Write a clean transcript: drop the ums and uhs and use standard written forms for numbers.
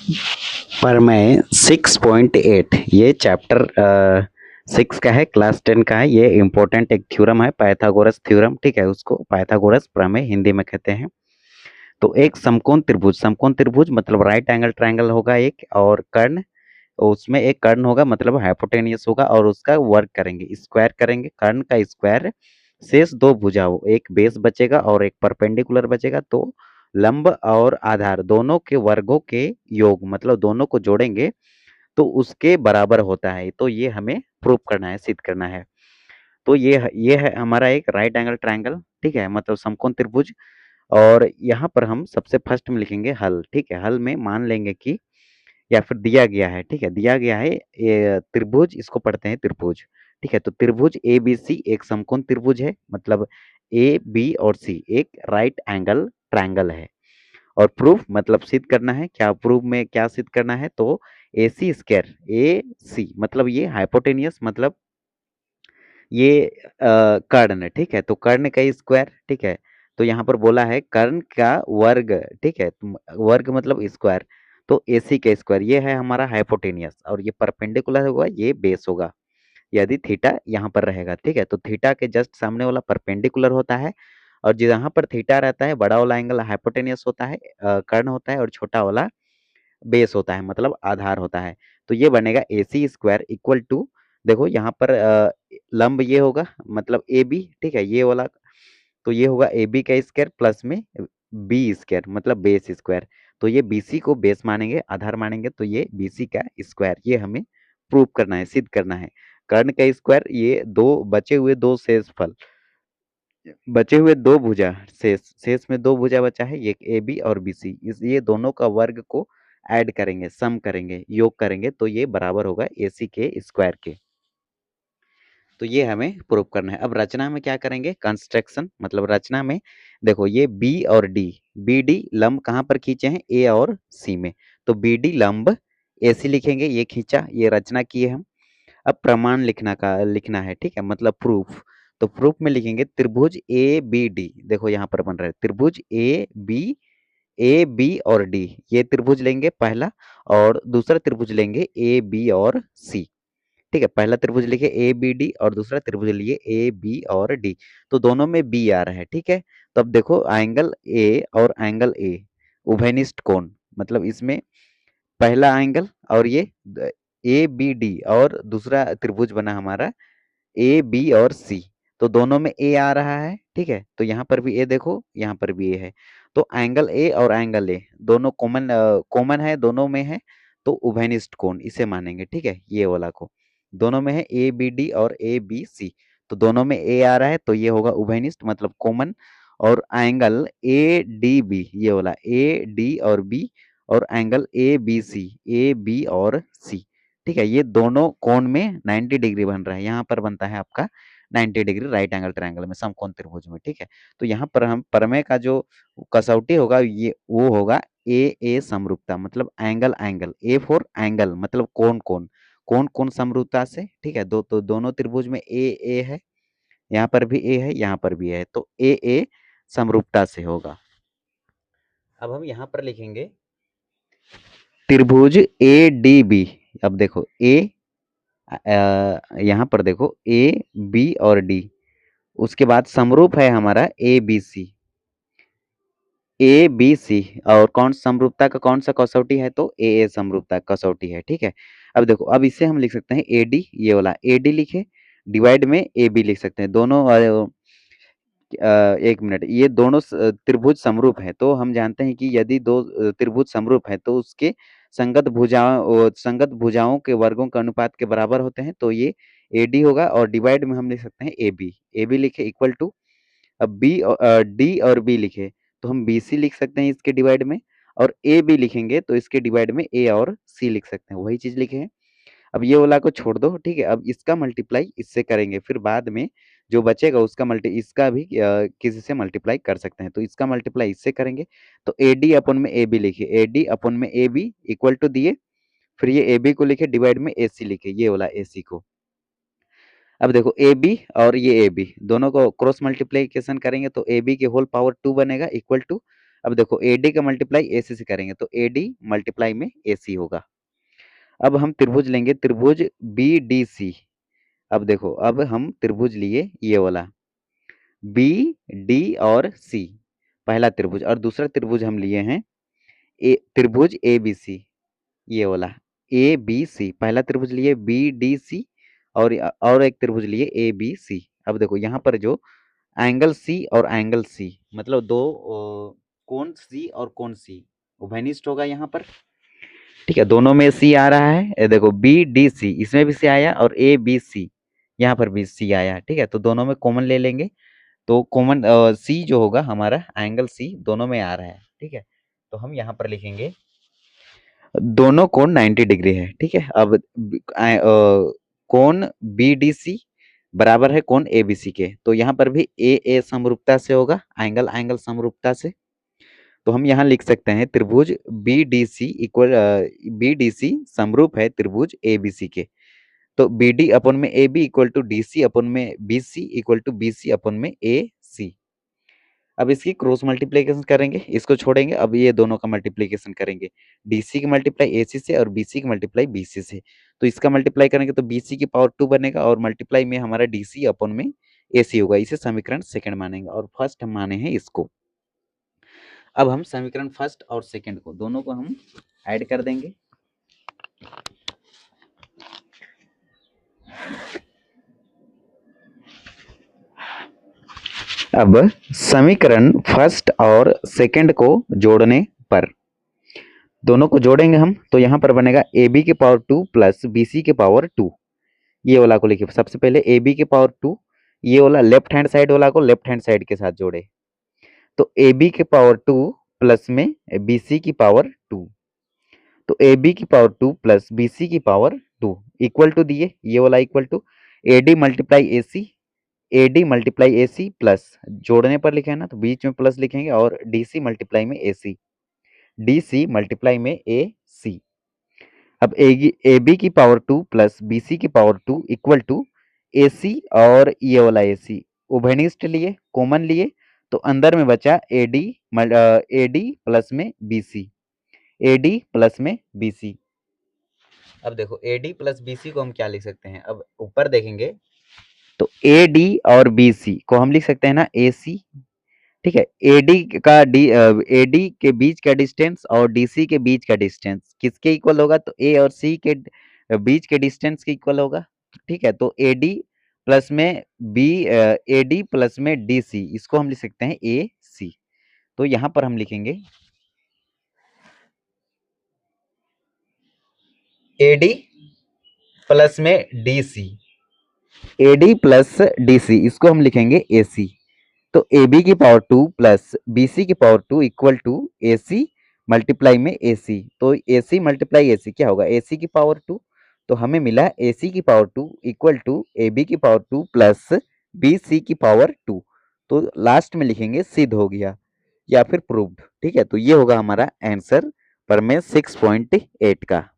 प्रमेय 6.8 ये चैप्टर 6 का है, क्लास 10 का है। ये इम्पोर्टेंट एक थ्योरम है, पाइथागोरस थ्योरम, ठीक है। उसको पाइथागोरस प्रमेय हिंदी में कहते हैं। तो एक समकोण त्रिभुज मतलब राइट एंगल ट्रायंगल होगा एक, और कर्ण, उसमें एक कर्ण होगा मतलब हाइपोटेनियस होगा, और उसका वर्ग करेंगे, स्क्वायर करेंगे, कर्ण का स्क्वायर। शेष दो भुजाओं, एक बेस बचेगा और एक परपेंडिकुलर बचेगा। तो लंब और आधार दोनों के वर्गों के योग मतलब दोनों को जोड़ेंगे तो उसके बराबर होता है। तो ये हमें प्रूव करना है, सिद्ध करना है। तो ये है हमारा एक राइट एंगल ट्रायंगल, ठीक है, मतलब समकोण त्रिभुज। और यहाँ पर हम सबसे फर्स्ट में लिखेंगे हल, ठीक है। हल में मान लेंगे कि, या फिर दिया गया है, ठीक है, दिया गया है ये त्रिभुज, इसको पढ़ते हैं त्रिभुज, ठीक है। तो त्रिभुज ए बी सी एक समकोण त्रिभुज है, मतलब ए बी और सी एक राइट एंगल ट्रायंगल है। और प्रूफ मतलब सिद्ध करना है, क्या प्रूफ में क्या सिद्ध करना है, तो ए सी स्क्वायर, ए सी मतलब ये हाइपोटेनियस, मतलब ये कर्ण, ठीक है। तो कर्ण का स्क्वायर, ठीक है। तो यहाँ पर बोला है कर्ण का वर्ग, ठीक है, वर्ग मतलब स्क्वायर। तो एसी का स्क्वायर ये है हमारा हाइपोटेनियस, और ये परपेंडिकुलर होगा, ये बेस होगा यदि थीटा यहाँ पर रहेगा, ठीक है। तो थीटा के जस्ट सामने वाला परपेंडिकुलर होता है, और जहाँ पर थीटा रहता है बड़ा वाला एंगल हाइपोटेनियस होता है, कर्ण होता है, और छोटा वाला बेस होता है मतलब आधार होता है। तो ये बनेगा ए सी स्क्वायर इक्वल टू, देखो यहाँ पर लंब ये होगा मतलब ए बी, ठीक है, ये वाला। तो ये होगा ए बी का स्क्वायर प्लस में बी स्क्वायर मतलब बेस स्क्वायर। तो ये बी सी को बेस मानेंगे, आधार मानेंगे, तो ये बी सी का स्क्वायर, ये हमें प्रूव करना है, सिद्ध करना है। कर्ण का स्क्वायर, ये दो बचे हुए दो शेषफल, बचे हुए दो भुजा, शेष में दो भुजा बचा है, एक ए बी और बी सी, इस ये दोनों का वर्ग को ऐड करेंगे, सम करेंगे, योग करेंगे, तो ये बराबर होगा ए सी के स्क्वायर के। तो ये हमें प्रूव करना है। अब रचना में क्या करेंगे, कंस्ट्रक्शन मतलब रचना में देखो ये बी और डी, बी डी लंब कहाँ पर खींचे हैं, ए और सी में। तो बी डी लंब ए सी लिखेंगे, ये खींचा, ये रचना किए हम। अब प्रमाण लिखना है, ठीक है, मतलब प्रूफ। तो प्रूफ में लिखेंगे त्रिभुज ए बी डी, देखो यहाँ पर बन रहा है त्रिभुज ए बी और डी, ये त्रिभुज लेंगे पहला, और दूसरा त्रिभुज लेंगे ए बी और सी, ठीक है। पहला त्रिभुज लिखे ए बी डी, और दूसरा त्रिभुज लिए ए बी और डी। तो दोनों में बी आ रहा है, ठीक है। तो अब देखो एंगल ए और एंगल ए उभयनिष्ठ कोण, मतलब इसमें पहला एंगल और ये ए बी डी, और दूसरा त्रिभुज बना हमारा ए बी और सी। तो दोनों में ए आ रहा है, ठीक है। तो यहाँ पर भी ए देखो, यहाँ पर भी ए है। तो एंगल ए और एंगल ए दोनों कॉमन है, दोनों में है। तो उभयनिष्ठ कोण इसे मानेंगे, ठीक है, ये वाला को। दोनों में है ए बी डी और ए बी सी, तो दोनों में ए आ रहा है, तो ये होगा उभयनिष्ठ मतलब कॉमन। और एंगल ए डी बी, ये वाला ए डी और बी, और एंगल ए बी और सी, ठीक है। ये दोनों कोण में 90 डिग्री बन रहा है, यहाँ पर बनता है आपका 90 डिग्री राइट एंगल ट्रायंगल में, समकोण त्रिभुज में, ठीक है। तो यहाँ पर हम प्रमेय का जो कसौटी होगा ये वो होगा ए समरूपता, मतलब angle angle, A for angle मतलब कोण कोण, कोण कोण समरूपता से, ठीक है। तो दोनों त्रिभुज में ए है, यहाँ पर भी ए है, यहाँ पर भी है, तो ए समरूपता से होगा। अब हम यहाँ पर लिखेंगे त्रिभुज ए डी बी। अब देखो यहाँ पर देखो ए बी और डी, उसके बाद समरूप है हमारा ए बी सी, और कौन समरूपता का कौन सा कसौटी है, तो ए समरूपता कसौटी है, ठीक है। अब देखो, अब इसे हम लिख सकते हैं ए डी, ये वाला ए डी लिखे, डिवाइड में ए बी लिख सकते हैं, दोनों एक मिनट, ये दोनों त्रिभुज समरूप है, तो हम जानते हैं कि यदि दो त्रिभुज समरूप है तो उसके संगत भुजाओं के वर्गों के अनुपात के बराबर होते हैं, तो ये ए डी होगा, और डिवाइड में हम लिख सकते हैं ए बी लिखे इक्वल टू, अब डी और बी लिखे तो हम बी सी लिख सकते हैं इसके डिवाइड में, और ए बी लिखेंगे तो इसके डिवाइड में ए और सी लिख सकते हैं, वही चीज लिखे हैं। अब ये वाला को छोड़ दो, ठीक है। अब इसका मल्टीप्लाई इससे करेंगे, फिर बाद में जो बचेगा उसका इसका भी किसी से मल्टीप्लाई कर सकते हैं, तो इसका मल्टीप्लाई इससे करेंगे। तो ए डी अपन में ए बी लिखिए, ए डी अपन में ए बी इक्वल टू दिए, फिर ये ए बी को लिखे डिवाइड में ए सी लिखे, ये वाला ए सी को। अब देखो ए बी और ये ए बी दोनों को क्रॉस मल्टीप्लीकेशन करेंगे तो ए बी के होल पावर 2 बनेगा इक्वल टू, अब देखो AD का मल्टीप्लाई AC से करेंगे तो AD मल्टीप्लाई में AC होगा। अब हम त्रिभुज लेंगे, त्रिभुज BDC। अब देखो, अब हम त्रिभुज लिए ये वाला BD और C, पहला त्रिभुज, और दूसरा त्रिभुज हम लिए हैं त्रिभुज ABC, ये वाला ABC। पहला त्रिभुज लिए BDC और एक त्रिभुज लिए ABC। अब देखो यहाँ पर जो एंगल C और एंगल C, मतलब दो कोण C और कोण C उभयनिष्ठ होगा यहाँ पर, ठीक है। दोनों में C आ रहा है, ये देखो BDC इसमें भी C आया और ABC यहाँ पर भी C आया, ठीक है। तो दोनों में कॉमन ले लेंगे, तो कॉमन C जो होगा हमारा एंगल C दोनों में आ रहा है, ठीक है। तो हम यहाँ पर लिखेंगे दोनों कोण 90 डिग्री है, ठीक है। अब कोण BDC बराबर है कोण ABC के, तो यहाँ पर भी AA समरूपता से होगा, एंगल एंगल समरूपता से। तो हम यहाँ लिख सकते हैं त्रिभुज BDC समरूप है त्रिभुज ABC के। तो BD अपन में AB इक्वल टू DC अपन में BC इक्वल टू BC अपन में AC। अब इसकी क्रॉस मल्टीप्लिकेशन करेंगे, इसको छोड़ेंगे, अब ये दोनों का मल्टीप्लिकेशन करेंगे, DC की मल्टीप्लाई AC से और BC की मल्टीप्लाई BC से। तो इसका मल्टीप्लाई करेंगे तो BC की पावर 2 बनेगा और मल्टीप्लाई में हमारा DC अपन में AC होगा। इसे समीकरण सेकंड मानेंगे और फर्स्ट हम माने हैं इसको। अब हम समीकरण फर्स्ट और सेकंड को दोनों को हम ऐड कर देंगे। अब समीकरण फर्स्ट और सेकंड को जोड़ने पर, दोनों को जोड़ेंगे हम, तो यहाँ पर बनेगा AB की पावर 2 प्लस BC की पावर 2। ये वाला को लिखिए सबसे पहले, AB की पावर 2, ये वाला लेफ्ट हैंड साइड वाला को लेफ्ट हैंड साइड के साथ जोड़े, तो AB की पावर 2 प्लस में BC की पावर 2, तो AB की पावर 2 प्लस BC की पावर 2 इक्वल टू दिए, ये वाला equal to AD multiply AC plus, जोड़ने पर लिखे है ना तो बीच में प्लस लिखेंगे, और DC मल्टीप्लाई में DC मल्टीप्लाई में AC। अब AB की पावर 2 प्लस BC की पावर 2 इक्वल टू AC और ये वाला AC उभयनिष्ठ लिए, कॉमन लिए, तो अंदर में बचा AD प्लस में BC। अब देखो AD प्लस BC को हम क्या लिख सकते हैं, अब ऊपर देखेंगे तो AD और BC को हम लिख सकते हैं ना AC, ठीक है। AD के बीच का डिस्टेंस और DC के बीच का डिस्टेंस किसके इक्वल होगा, तो A और C के बीच के डिस्टेंस के इक्वल होगा, ठीक है। तो AD प्लस में AD प्लस में DC, इसको हम लिख सकते हैं AC। तो यहाँ पर हम लिखेंगे AD प्लस में AD प्लस DC, इसको हम लिखेंगे AC। तो AB की पावर 2 प्लस BC की power 2 equal to AC multiply में AC। तो AC मल्टीप्लाई AC क्या होगा, AC की पावर 2, तो हमें मिला AC की पावर 2 इक्वल टू AB की पावर 2 प्लस BC की पावर 2। तो लास्ट में लिखेंगे सिद्ध हो गया या फिर प्रूव्ड, ठीक है। तो ये होगा हमारा आंसर प्रमेय 6.8 का।